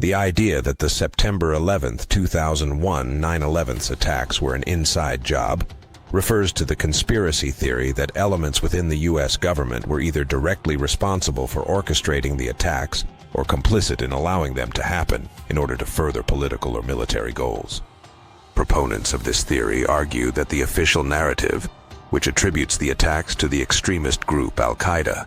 The idea that the September 11, 2001 9/11 attacks were an inside job refers to the conspiracy theory that elements within the U.S. government were either directly responsible for orchestrating the attacks or complicit in allowing them to happen in order to further political or military goals. Proponents of this theory argue that the official narrative, which attributes the attacks to the extremist group Al-Qaeda,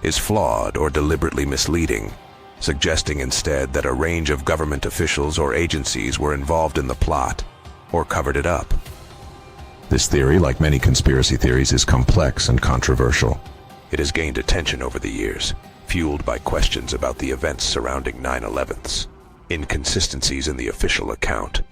is flawed or deliberately misleading, suggesting instead that a range of government officials or agencies were involved in the plot or covered it up. This theory, like many conspiracy theories, is complex and controversial. It has gained attention over the years, fueled by questions about the events surrounding 9/11, inconsistencies in the official account,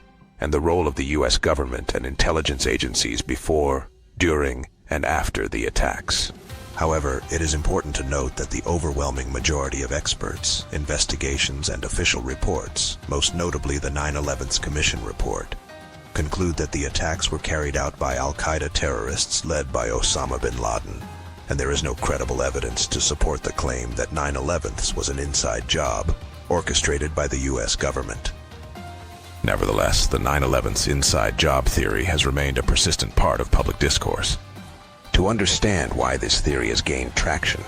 and the role of the U.S. government and intelligence agencies before, during, and after the attacks. However, it is important to note that the overwhelming majority of experts, investigations, and official reports, most notably the 9/11 Commission report, conclude that the attacks were carried out by Al-Qaeda terrorists led by Osama bin Laden, and there is no credible evidence to support the claim that 9/11 was an inside job orchestrated by the U.S. government. Nevertheless, the 9/11 inside job theory has remained a persistent part of public discourse. To understand why this theory has gained traction,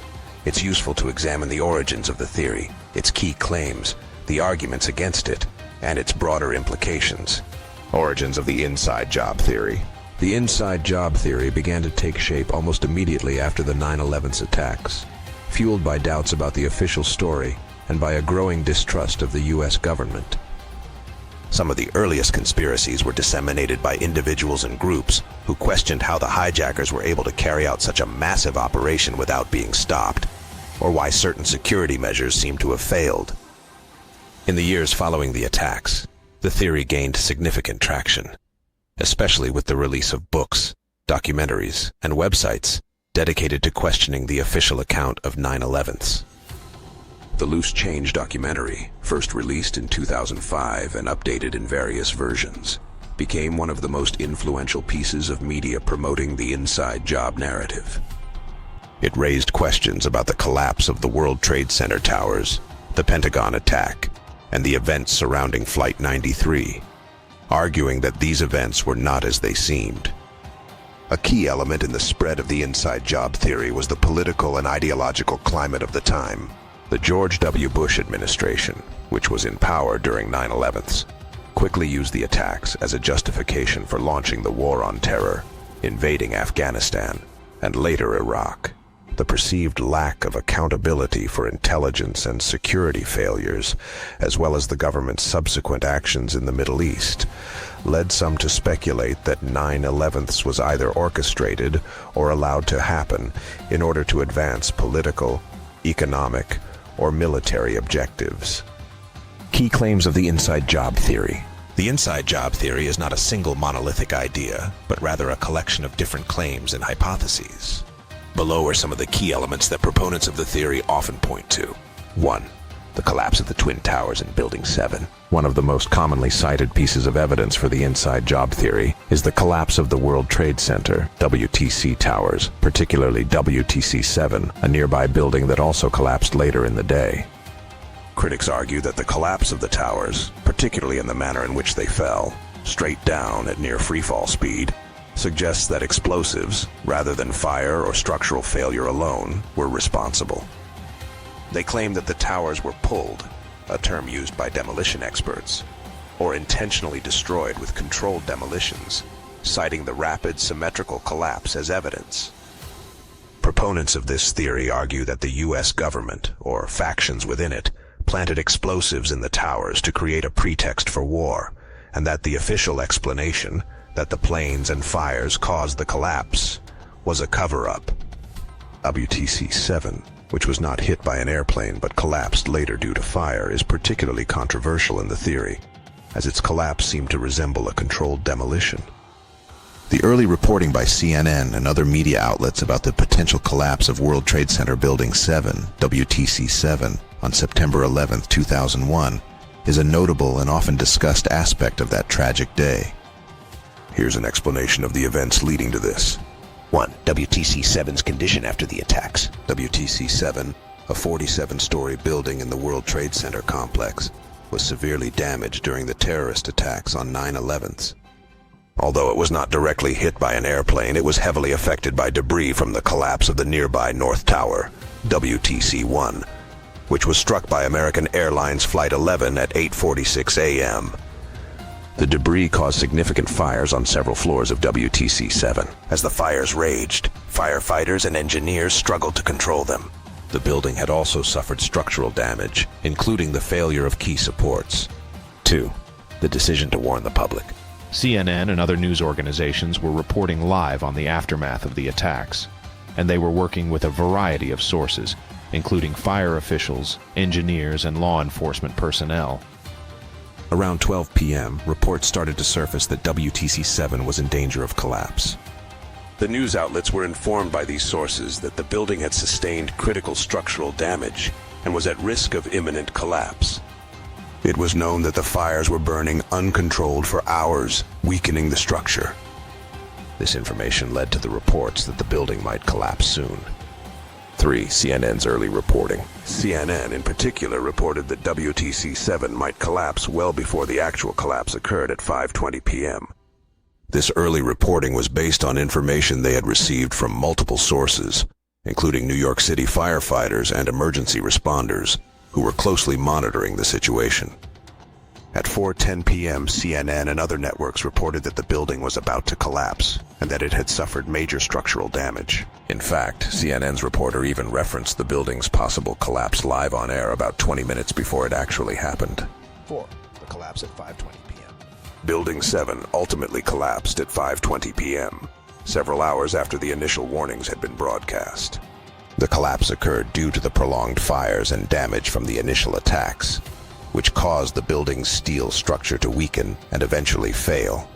it's useful to examine the origins of the theory, its key claims, the arguments against it, and its broader implications. Origins of the inside job theory. The inside job theory began to take shape almost immediately after the 9/11 attacks, fueled by doubts about the official story and by a growing distrust of the U.S. government. Some of the earliest conspiracies were disseminated by individuals and groups who questioned how the hijackers were able to carry out such a massive operation without being stopped, or why certain security measures seemed to have failed. In the years following the attacks, the theory gained significant traction, especially with the release of books, documentaries, and websites dedicated to questioning the official account of 9/11. The Loose Change documentary, first released in 2005 and updated in various versions, became one of the most influential pieces of media promoting the inside job narrative. It raised questions about the collapse of the World Trade Center towers, the Pentagon attack, and the events surrounding Flight 93, arguing that these events were not as they seemed. A key element in the spread of the inside job theory was the political and ideological climate of the time. The George W. Bush administration, which was in power during 9/11, quickly used the attacks as a justification for launching the War on Terror, invading Afghanistan, and later Iraq. The perceived lack of accountability for intelligence and security failures, as well as the government's subsequent actions in the Middle East, led some to speculate that 9/11 was either orchestrated or allowed to happen in order to advance political, economic, or military objectives. Key claims of the inside job theory. The inside job theory is not a single monolithic idea, but rather a collection of different claims and hypotheses. Below are some of the key elements that proponents of the theory often point to. 1. The collapse of the Twin Towers in Building 7. One of the most commonly cited pieces of evidence for the inside job theory is the collapse of the World Trade Center, WTC towers, particularly WTC 7, a nearby building that also collapsed later in the day. Critics argue that the collapse of the towers, particularly in the manner in which they fell, straight down at near freefall speed, suggests that explosives, rather than fire or structural failure alone, were responsible. They claim that the towers were pulled, a term used by demolition experts, or intentionally destroyed with controlled demolitions, citing the rapid symmetrical collapse as evidence. Proponents of this theory argue that the U.S. government, or factions within it, planted explosives in the towers to create a pretext for war, and that the official explanation, that the planes and fires caused the collapse, was a cover-up. WTC 7, which was not hit by an airplane but collapsed later due to fire, is particularly controversial in the theory, as its collapse seemed to resemble a controlled demolition. The early reporting by CNN and other media outlets about the potential collapse of World Trade Center Building 7, WTC 7, on September 11, 2001, is a notable and often discussed aspect of that tragic day. Here's an explanation of the events leading to this. 1. WTC 7's condition after the attacks. WTC 7, a 47-story building in the World Trade Center complex, was severely damaged during the terrorist attacks on 9/11s. Although it was not directly hit by an airplane, it was heavily affected by debris from the collapse of the nearby North Tower, WTC-1, which was struck by American Airlines Flight 11 at 8:46 a.m. The debris caused significant fires on several floors of WTC-7. As the fires raged, firefighters and engineers struggled to control them. The building had also suffered structural damage, including the failure of key supports. 2. The decision to warn the public. CNN and other news organizations were reporting live on the aftermath of the attacks, and they were working with a variety of sources, including fire officials, engineers, and law enforcement personnel. Around 12 p.m., reports started to surface that WTC-7 was in danger of collapse. The news outlets were informed by these sources that the building had sustained critical structural damage and was at risk of imminent collapse. It was known that the fires were burning uncontrolled for hours, weakening the structure. This information led to the reports that the building might collapse soon. 3. CNN's early reporting. CNN in particular reported that WTC-7 might collapse well before the actual collapse occurred at 5:20 p.m. This early reporting was based on information they had received from multiple sources, including New York City firefighters and emergency responders, who were closely monitoring the situation. At 4:10 p.m., CNN and other networks reported that the building was about to collapse and that it had suffered major structural damage. In fact, CNN's reporter even referenced the building's possible collapse live on air about 20 minutes before it actually happened. 4. The collapse at 5:20 p.m. Building 7 ultimately collapsed at 5:20 p.m., several hours after the initial warnings had been broadcast. The collapse occurred due to the prolonged fires and damage from the initial attacks, which caused the building's steel structure to weaken and eventually fail.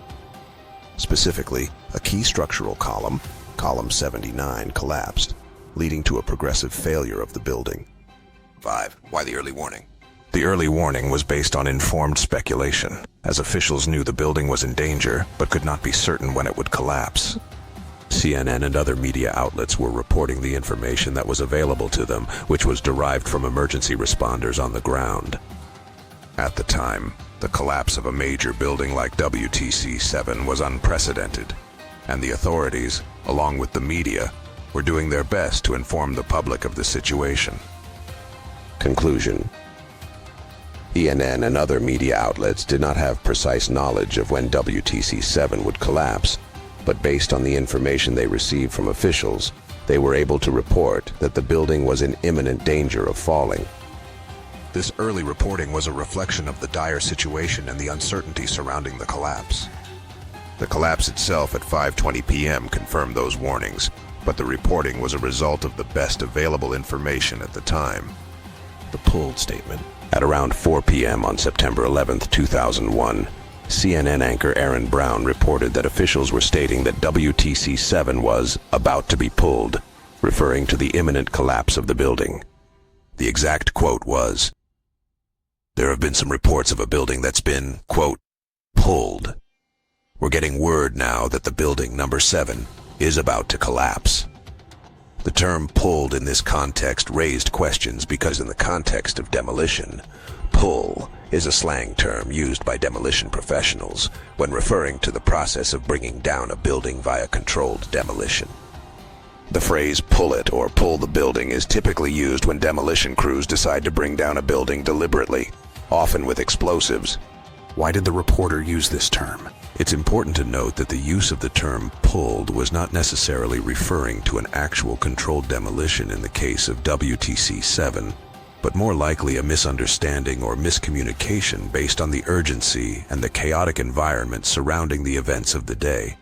Specifically, a key structural column, column 79, collapsed, leading to a progressive failure of the building. 5. Why the early warning? The early warning was based on informed speculation, as officials knew the building was in danger but could not be certain when it would collapse. CNN and other media outlets were reporting the information that was available to them, which was derived from emergency responders on the ground. At the time, the collapse of a major building like WTC-7 was unprecedented, and the authorities, along with the media, were doing their best to inform the public of the situation. Conclusion. CNN and other media outlets did not have precise knowledge of when WTC-7 would collapse, but based on the information they received from officials, they were able to report that the building was in imminent danger of falling. This early reporting was a reflection of the dire situation and the uncertainty surrounding the collapse. The collapse itself at 5:20 p.m. confirmed those warnings, but the reporting was a result of the best available information at the time. The pulled statement. At around 4 p.m. on September 11, 2001, CNN anchor Aaron Brown reported that officials were stating that WTC-7 was about to be pulled, referring to the imminent collapse of the building. The exact quote was, "There have been some reports of a building that's been, quote, pulled. We're getting word now that the building, number 7, is about to collapse." The term pulled in this context raised questions because in the context of demolition, pull is a slang term used by demolition professionals when referring to the process of bringing down a building via controlled demolition. The phrase pull it or pull the building is typically used when demolition crews decide to bring down a building deliberately, often with explosives. Why did the reporter use this term? It's important to note that the use of the term pulled was not necessarily referring to an actual controlled demolition in the case of WTC-7, but more likely a misunderstanding or miscommunication based on the urgency and the chaotic environment surrounding the events of the day.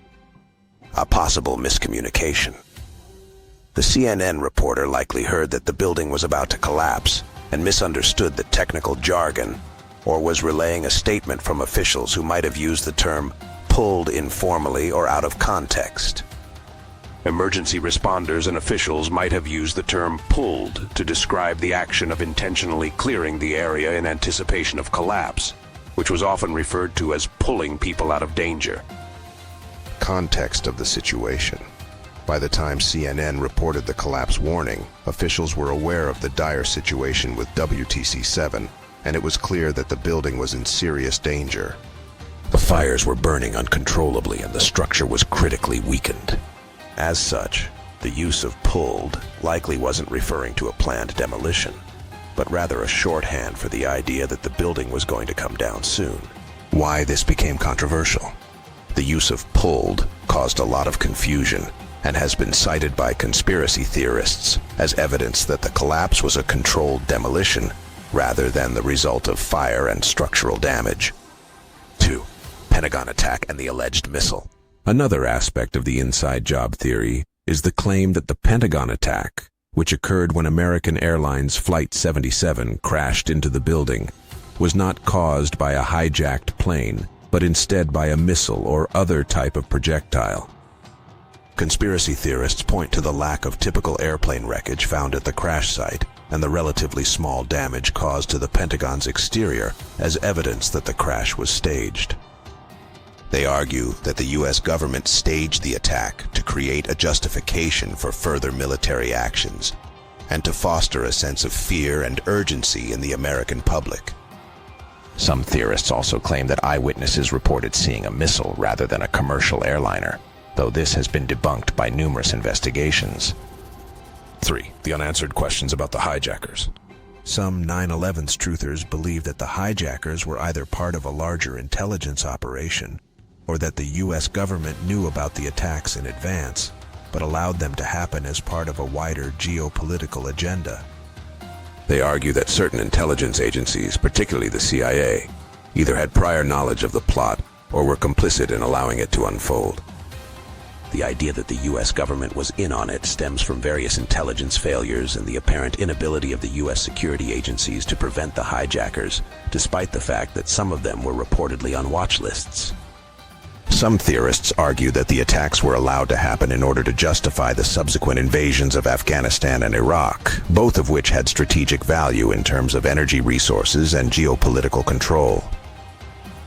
A possible miscommunication. The CNN reporter likely heard that the building was about to collapse and misunderstood the technical jargon, or was relaying a statement from officials who might have used the term pulled informally or out of context. Emergency responders and officials might have used the term pulled to describe the action of intentionally clearing the area in anticipation of collapse, which was often referred to as pulling people out of danger. Context of the situation. By the time CNN reported the collapse warning, officials were aware of the dire situation with WTC-7 and it was clear that the building was in serious danger. The fires were burning uncontrollably and the structure was critically weakened. As such, the use of pulled likely wasn't referring to a planned demolition, but rather a shorthand for the idea that the building was going to come down soon. Why this became controversial? The use of pulled caused a lot of confusion and has been cited by conspiracy theorists as evidence that the collapse was a controlled demolition rather than the result of fire and structural damage. 2. Pentagon attack and the alleged missile. Another aspect of the inside job theory is the claim that the Pentagon attack, which occurred when American Airlines Flight 77 crashed into the building, was not caused by a hijacked plane, but instead by a missile or other type of projectile. Conspiracy theorists point to the lack of typical airplane wreckage found at the crash site and the relatively small damage caused to the Pentagon's exterior as evidence that the crash was staged. They argue that the U.S. government staged the attack to create a justification for further military actions and to foster a sense of fear and urgency in the American public. Some theorists also claim that eyewitnesses reported seeing a missile rather than a commercial airliner, though this has been debunked by numerous investigations. 3. The unanswered questions about the hijackers. Some 9/11's truthers believe that the hijackers were either part of a larger intelligence operation or that the U.S. government knew about the attacks in advance, but allowed them to happen as part of a wider geopolitical agenda. They argue that certain intelligence agencies, particularly the CIA, either had prior knowledge of the plot or were complicit in allowing it to unfold. The idea that the U.S. government was in on it stems from various intelligence failures and the apparent inability of the U.S. security agencies to prevent the hijackers, despite the fact that some of them were reportedly on watch lists. Some theorists argue that the attacks were allowed to happen in order to justify the subsequent invasions of Afghanistan and Iraq, both of which had strategic value in terms of energy resources and geopolitical control.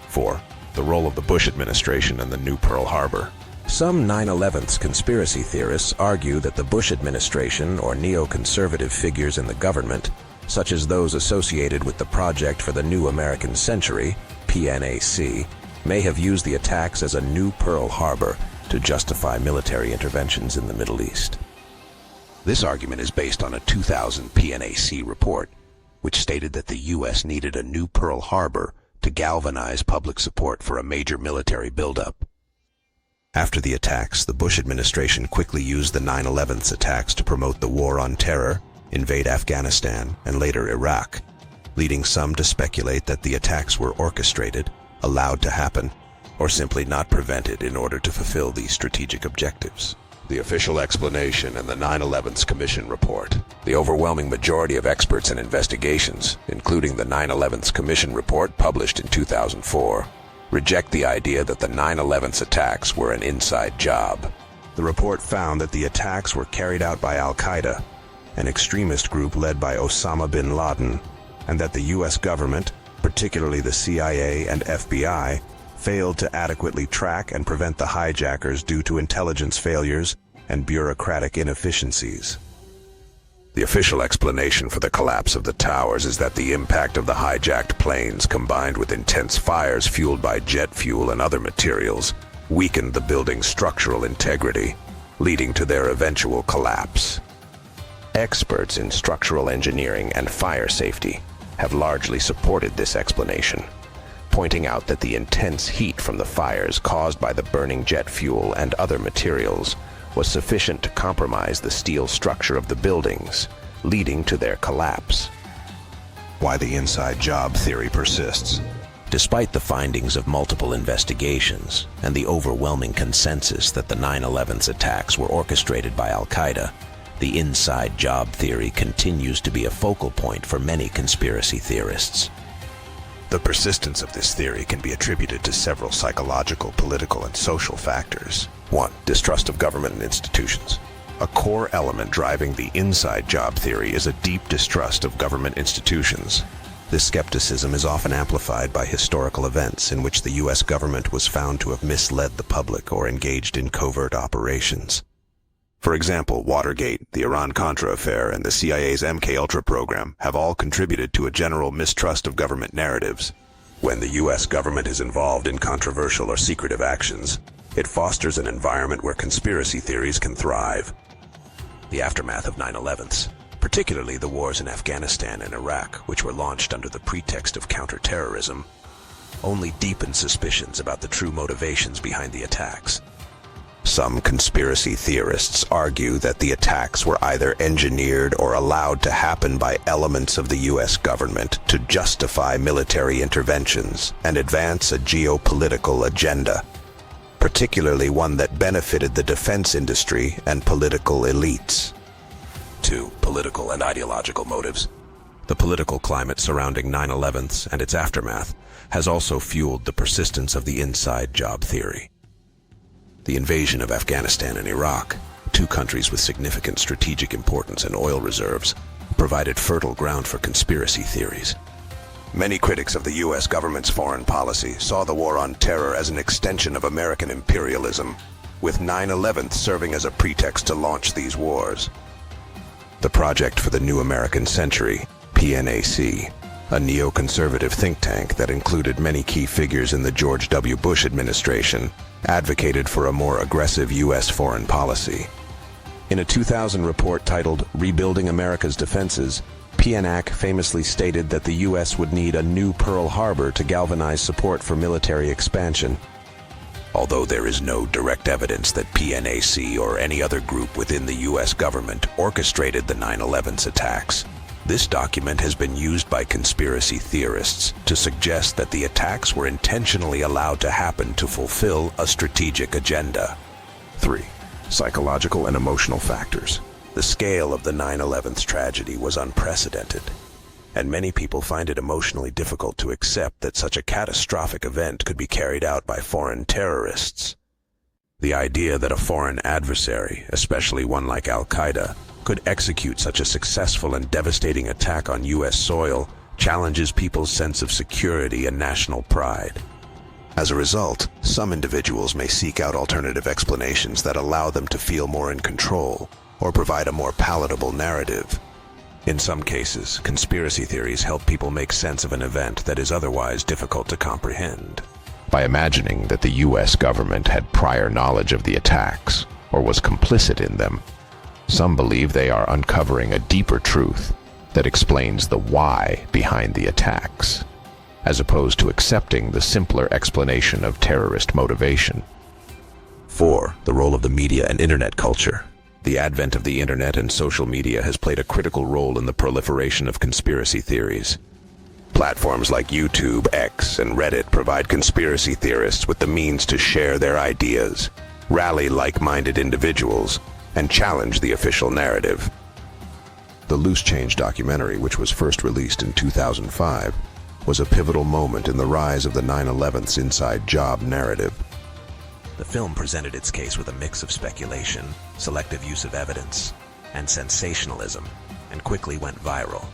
4. The role of the Bush administration in the new Pearl Harbor. Some 9/11's conspiracy theorists argue that the Bush administration or neoconservative figures in the government, such as those associated with the Project for the New American Century, PNAC, may have used the attacks as a new Pearl Harbor to justify military interventions in the Middle East. This argument is based on a 2000 PNAC report, which stated that the U.S. needed a new Pearl Harbor to galvanize public support for a major military buildup. After the attacks, the Bush administration quickly used the 9/11's attacks to promote the war on terror, invade Afghanistan, and later Iraq, leading some to speculate that the attacks were orchestrated, allowed to happen, or simply not prevented in order to fulfill these strategic objectives. The official explanation in the 9/11's Commission report. The overwhelming majority of experts and investigations, including the 9/11's Commission report published in 2004, reject the idea that the 9/11's attacks were an inside job. The report found that the attacks were carried out by Al-Qaeda, an extremist group led by Osama bin Laden, and that the U.S. government, particularly the CIA and FBI, failed to adequately track and prevent the hijackers due to intelligence failures and bureaucratic inefficiencies. The official explanation for the collapse of the towers is that the impact of the hijacked planes combined with intense fires fueled by jet fuel and other materials weakened the building's structural integrity, leading to their eventual collapse. Experts in structural engineering and fire safety have largely supported this explanation, pointing out that the intense heat from the fires caused by the burning jet fuel and other materials was sufficient to compromise the steel structure of the buildings, leading to their collapse. Why the inside job theory persists. Despite the findings of multiple investigations and the overwhelming consensus that the 9/11's attacks were orchestrated by Al-Qaeda, the inside job theory continues to be a focal point for many conspiracy theorists. The persistence of this theory can be attributed to several psychological, political, and social factors. 1. Distrust of government and institutions. A core element driving the inside job theory is a deep distrust of government institutions. This skepticism is often amplified by historical events in which the U.S. government was found to have misled the public or engaged in covert operations. For example, Watergate, the Iran-Contra affair, and the CIA's MKUltra program have all contributed to a general mistrust of government narratives. When the U.S. government is involved in controversial or secretive actions, it fosters an environment where conspiracy theories can thrive. The aftermath of 9/11s, particularly the wars in Afghanistan and Iraq, which were launched under the pretext of counterterrorism, only deepened suspicions about the true motivations behind the attacks. Some conspiracy theorists argue that the attacks were either engineered or allowed to happen by elements of the U.S. government to justify military interventions and advance a geopolitical agenda, particularly one that benefited the defense industry and political elites. 2. Political and ideological motives. The political climate surrounding 9/11s and its aftermath has also fueled the persistence of the inside job theory. The invasion of Afghanistan and Iraq, two countries with significant strategic importance and oil reserves, provided fertile ground for conspiracy theories. Many critics of the U.S. government's foreign policy saw the war on terror as an extension of American imperialism, with 9/11 serving as a pretext to launch these wars. The Project for the New American Century, PNAC, a neoconservative think tank that included many key figures in the George W. Bush administration, advocated for a more aggressive U.S. foreign policy. In a 2000 report titled Rebuilding America's Defenses, PNAC famously stated that the U.S. would need a new Pearl Harbor to galvanize support for military expansion. Although there is no direct evidence that PNAC or any other group within the U.S. government orchestrated the 9/11s attacks, this document has been used by conspiracy theorists to suggest that the attacks were intentionally allowed to happen to fulfill a strategic agenda. 3. Psychological and emotional factors. The scale of the 9/11's tragedy was unprecedented, and many people find it emotionally difficult to accept that such a catastrophic event could be carried out by foreign terrorists. The idea that a foreign adversary, especially one like Al-Qaeda, could execute such a successful and devastating attack on U.S. soil challenges people's sense of security and national pride. As a result, some individuals may seek out alternative explanations that allow them to feel more in control or provide a more palatable narrative. In some cases, conspiracy theories help people make sense of an event that is otherwise difficult to comprehend. By imagining that the U.S. government had prior knowledge of the attacks or was complicit in them, some believe they are uncovering a deeper truth that explains the why behind the attacks, as opposed to accepting the simpler explanation of terrorist motivation. 4. The role of the media and internet culture. The advent of the internet and social media has played a critical role in the proliferation of conspiracy theories. Platforms like YouTube, X, and Reddit provide conspiracy theorists with the means to share their ideas, rally like-minded individuals, and challenge the official narrative. The Loose Change documentary, which was first released in 2005, was a pivotal moment in the rise of the 9/11's inside job narrative. The film presented its case with a mix of speculation, selective use of evidence, and sensationalism, and quickly went viral.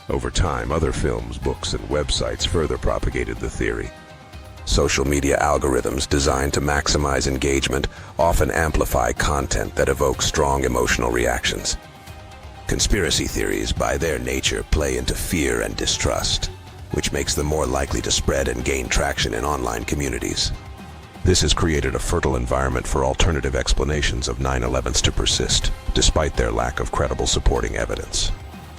Over time, other films, books, and websites further propagated the theory. Social media algorithms designed to maximize engagement often amplify content that evokes strong emotional reactions. Conspiracy theories, by their nature, play into fear and distrust, which makes them more likely to spread and gain traction in online communities. This has created a fertile environment for alternative explanations of 9/11s to persist, despite their lack of credible supporting evidence.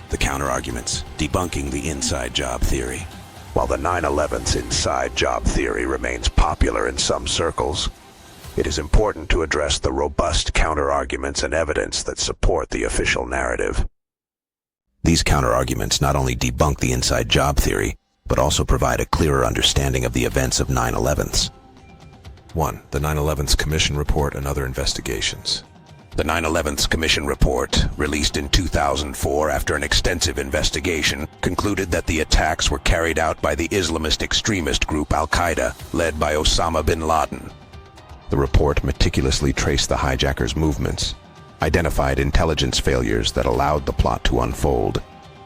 The counterarguments, debunking the inside job theory. While the 9/11's inside job theory remains popular in some circles, it is important to address the robust counterarguments and evidence that support the official narrative. These counterarguments not only debunk the inside job theory, but also provide a clearer understanding of the events of 9/11's. 1. The 9/11's Commission Report and other investigations. The 9/11's Commission Report, released in 2004 after an extensive investigation, concluded that the attacks were carried out by the Islamist extremist group Al-Qaeda, led by Osama bin Laden. The report meticulously traced the hijackers' movements, identified intelligence failures that allowed the plot to unfold,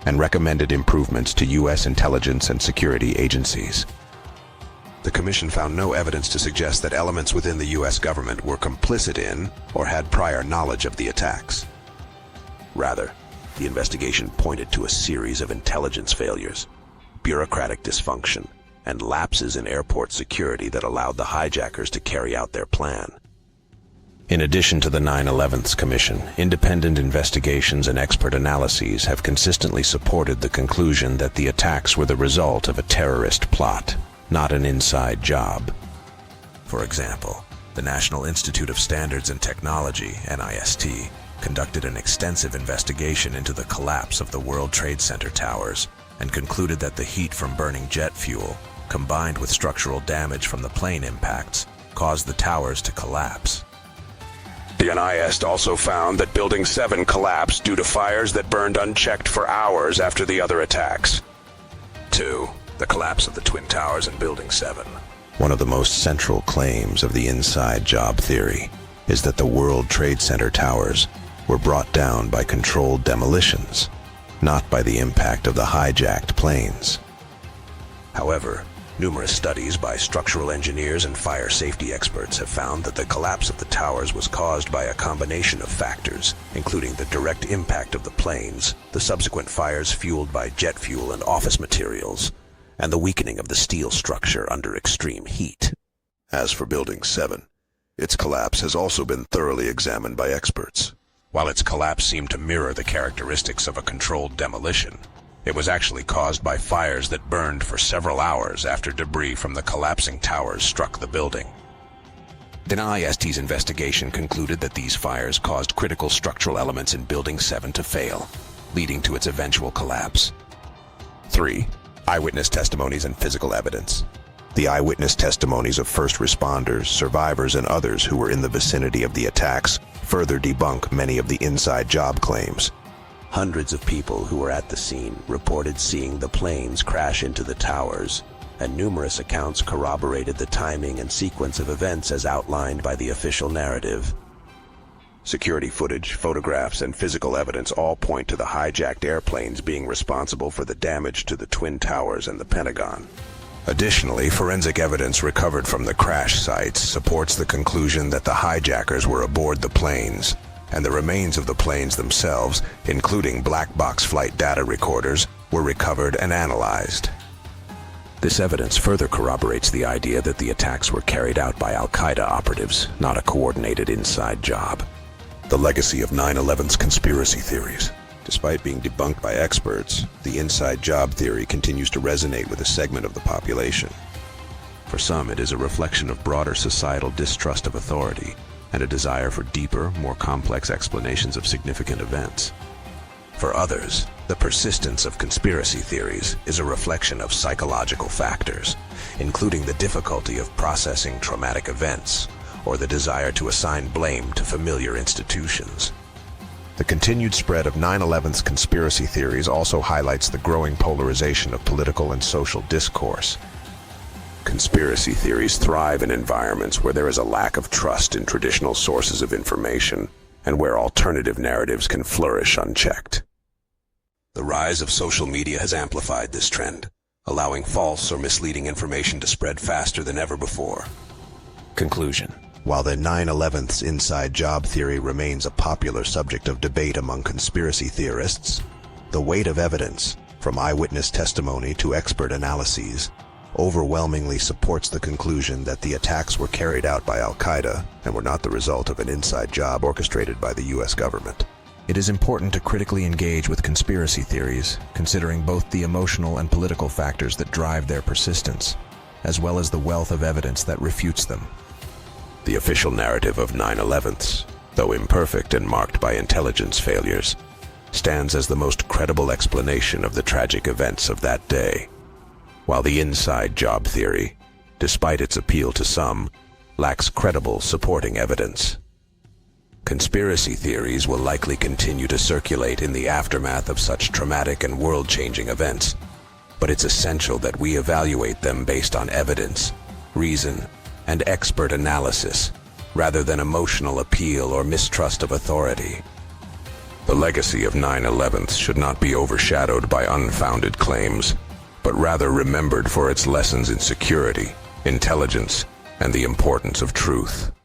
and recommended improvements to U.S. intelligence and security agencies. The Commission found no evidence to suggest that elements within the U.S. government were complicit in or had prior knowledge of the attacks. Rather, the investigation pointed to a series of intelligence failures, bureaucratic dysfunction, and lapses in airport security that allowed the hijackers to carry out their plan. In addition to the 9/11 Commission, independent investigations and expert analyses have consistently supported the conclusion that the attacks were the result of a terrorist plot, not an inside job. For example, the National Institute of Standards and Technology, NIST, conducted an extensive investigation into the collapse of the World Trade Center towers and concluded that the heat from burning jet fuel, combined with structural damage from the plane impacts, caused the towers to collapse. The NIST also found that Building 7 collapsed due to fires that burned unchecked for hours after the other attacks. 2. The collapse of the Twin Towers in Building 7. One of the most central claims of the inside job theory is that the World Trade Center towers were brought down by controlled demolitions, not by the impact of the hijacked planes. However, numerous studies by structural engineers and fire safety experts have found that the collapse of the towers was caused by a combination of factors, including the direct impact of the planes, the subsequent fires fueled by jet fuel and office materials, and the weakening of the steel structure under extreme heat. As for Building 7, its collapse has also been thoroughly examined by experts. While its collapse seemed to mirror the characteristics of a controlled demolition, it was actually caused by fires that burned for several hours after debris from the collapsing towers struck the building. The NIST's investigation concluded that these fires caused critical structural elements in Building 7 to fail, leading to its eventual collapse. 3. Eyewitness testimonies and physical evidence. The eyewitness testimonies of first responders, survivors, and others who were in the vicinity of the attacks further debunk many of the inside job claims. Hundreds of people who were at the scene reported seeing the planes crash into the towers, and numerous accounts corroborated the timing and sequence of events as outlined by the official narrative. Security footage, photographs, and physical evidence all point to the hijacked airplanes being responsible for the damage to the Twin Towers and the Pentagon. Additionally, forensic evidence recovered from the crash sites supports the conclusion that the hijackers were aboard the planes, and the remains of the planes themselves, including black box flight data recorders, were recovered and analyzed. This evidence further corroborates the idea that the attacks were carried out by Al-Qaeda operatives, not a coordinated inside job. The legacy of 9/11's conspiracy theories. Despite being debunked by experts, the inside job theory continues to resonate with a segment of the population. For some, it is a reflection of broader societal distrust of authority and a desire for deeper, more complex explanations of significant events. For others, the persistence of conspiracy theories is a reflection of psychological factors, including the difficulty of processing traumatic events or the desire to assign blame to familiar institutions. The continued spread of 9/11's conspiracy theories also highlights the growing polarization of political and social discourse. Conspiracy theories thrive in environments where there is a lack of trust in traditional sources of information and where alternative narratives can flourish unchecked. The rise of social media has amplified this trend, allowing false or misleading information to spread faster than ever before. Conclusion. While the 9/11's inside job theory remains a popular subject of debate among conspiracy theorists, the weight of evidence, from eyewitness testimony to expert analyses, overwhelmingly supports the conclusion that the attacks were carried out by Al-Qaeda and were not the result of an inside job orchestrated by the U.S. government. It is important to critically engage with conspiracy theories, considering both the emotional and political factors that drive their persistence, as well as the wealth of evidence that refutes them. The official narrative of 9/11's, though imperfect and marked by intelligence failures, stands as the most credible explanation of the tragic events of that day, while the inside job theory, despite its appeal to some, lacks credible supporting evidence. Conspiracy theories will likely continue to circulate in the aftermath of such traumatic and world-changing events, but it's essential that we evaluate them based on evidence, reason, and expert analysis, rather than emotional appeal or mistrust of authority. The legacy of 9/11 should not be overshadowed by unfounded claims, but rather remembered for its lessons in security, intelligence, and the importance of truth.